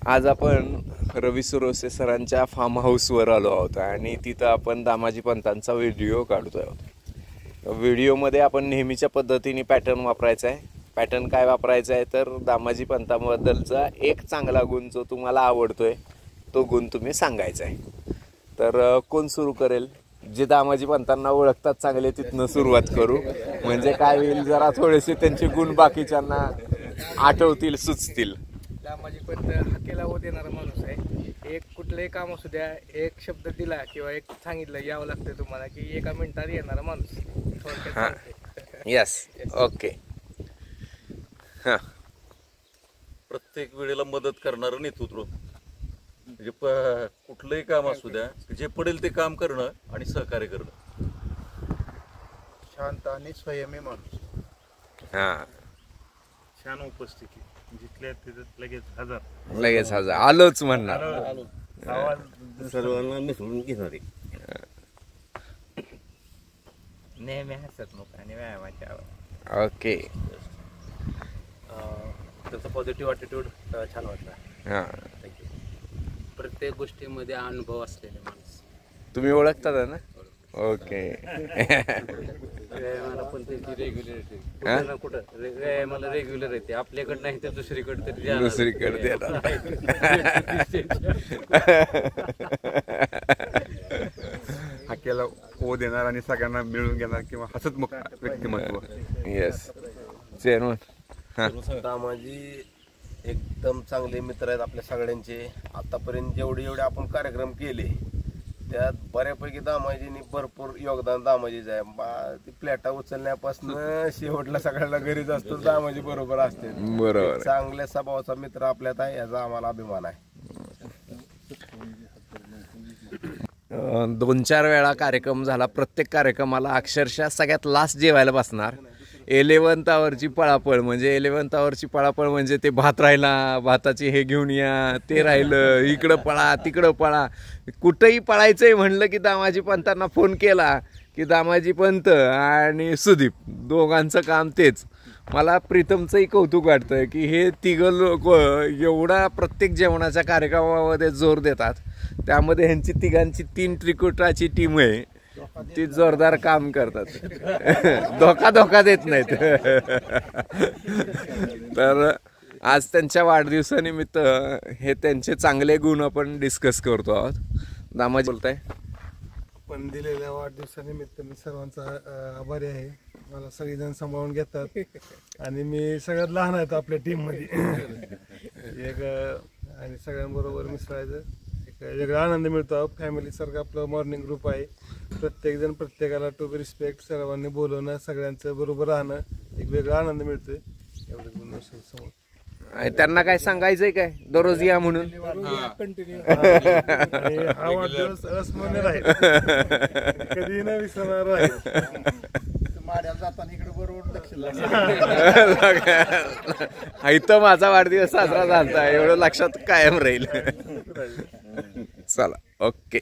आज आपण रवी सुरोसे सरांच्या फार्म हाऊसवर आलो आहोत आणि तिथं आपण दामाजी पंतांचा व्हिडिओ काढतो आहोत। व्हिडिओमध्ये आपण नेहमीच्या पद्धतीने पॅटर्न वापरायचा आहे। पॅटर्न काय वापरायचा आहे तर दामाजी पंतांबद्दलचा एक चांगला गुण जो तुम्हाला आवडतोय तो गुण तुम्ही सांगायचा आहे। तर कोण सुरू करेल? जे दामाजी पंतांना ओळखतात चांगले तिथनं सुरुवात करू, म्हणजे काय होईल जरा थोडेसे त्यांचे गुण बाकीच्यांना आठवतील, सुचतील। दामाजी पंत हाकेला हो देणारा माणूस आहे। एक कुठलंही काम असू द्या, एक शब्द दिला किंवा एक सांगितलं यावं लागतं तुम्हाला की एका मिनिटात येणारा माणूस। Yes, okay. हां, प्रत्येक वेळेला मदत करणारं नेतृत्व, म्हणजे कुठलंही काम असू द्या जे पडेल ते काम करणं आणि सहकार्य करणं। शांत आणि संयमी माणूस। हां, छान उपस्थिती, जिथल्या तिथं लगेच हजार आलोच म्हणणार। सर्वांना मिसळून घेणारे, नेहमी हसतमुख आणि व्यायामाच्या। ओके, त्याचा पॉझिटिव्ह ॲटिट्यूड छान वाटला। हां, प्रत्येक गोष्टीमध्ये अनुभव असलेले माणूस। तुम्ही ओळखतात ना? ओके। व्यायामाला पण त्यांची रेग्युलरिटी, कुठं ना कुठं व्यायामाला रेग्युलर येते, आपल्याकडे नाही तर दुसरीकडे तरी जाणार। दुसरीकडे देणार। हाकेला हो देणार आणि सगळ्यांना मिळून घेणार किंवा हसतमुख व्यक्तिमत्व। Yes, chairman. हां, दामाजी एकदम चांगले मित्र आहेत आपल्या सगळ्यांचे। आतापर्यंत जेवढे आपण कार्यक्रम केले त्यात बऱ्यापैकी दामाजींनी भरपूर योगदान दामाजीचं आहे। ती प्लेटा उचलण्यापासून शेवटला सगळ्याला घरीच असतो, दामाजी बरोबर असते। बरोबर। चांगल्या स्वभावाचा मित्र आपल्यात आहे, याचा आम्हाला अभिमान आहे। 2-4 वेळा कार्यक्रम झाला। प्रत्येक कार्यक्रमाला अक्षरशः सगळ्यात लास्ट जेवायला बसणार। 11th आवरची पळापळ, म्हणजे 11th आवरची पळापळ म्हणजे ते भात राहिला, भाताची हे घेऊन या, ते राहिलं, इकडं पळा तिकडं पळा, कुठंही पळायचंय म्हणलं की दामाजी पंतांना फोन केला की दामाजी पंत आणि सुदीप दोघांचं काम तेच। मला प्रीतमचंही कौतुक वाटतं की हे तिघं लोक एवढा प्रत्येक जेवणाच्या कार्यक्रमामध्ये जोर देतात। त्यामध्ये ह्यांची तिघांची 3 त्रिकुटाची टीम आहे, ती जोरदार काम करतात। धोका देत नाहीत। तर आज त्यांच्या वाढदिवसानिमित्त हे त्यांचे चांगले गुण आपण डिस्कस करतो आहोत। दामाजी बोलताय? पण दिलेल्या वाढदिवसानिमित्त मी सर्वांचा आभारी आहे। मला सगळेजण सांभाळून घेतात आणि मी सगळ्यात लहान आहे आपल्या टीममध्ये। आणि सगळ्यांबरोबर मिसळायचं एक वेगळा आनंद मिळतो। फॅमिलीसारखं आपलं मॉर्निंग ग्रुप आहे। प्रत्येकजण प्रत्येकाला टू बी रिस्पेक्ट, सर्वांनी बोलवणं, सगळ्यांचं बरोबर राहणं, एक वेगळा आनंद मिळतोय। एवढं समोर त्यांना काय सांगायचंय काय दररोज या म्हणून? हा वाढदिवस अस्मरणीय राहील, कधी न विसरणार राहील। माड्याला जाताना इकडे बरोबर इथं माझा वाढदिवस साजरा झाला, एवढं लक्षात कायम राहील। चला, ओके।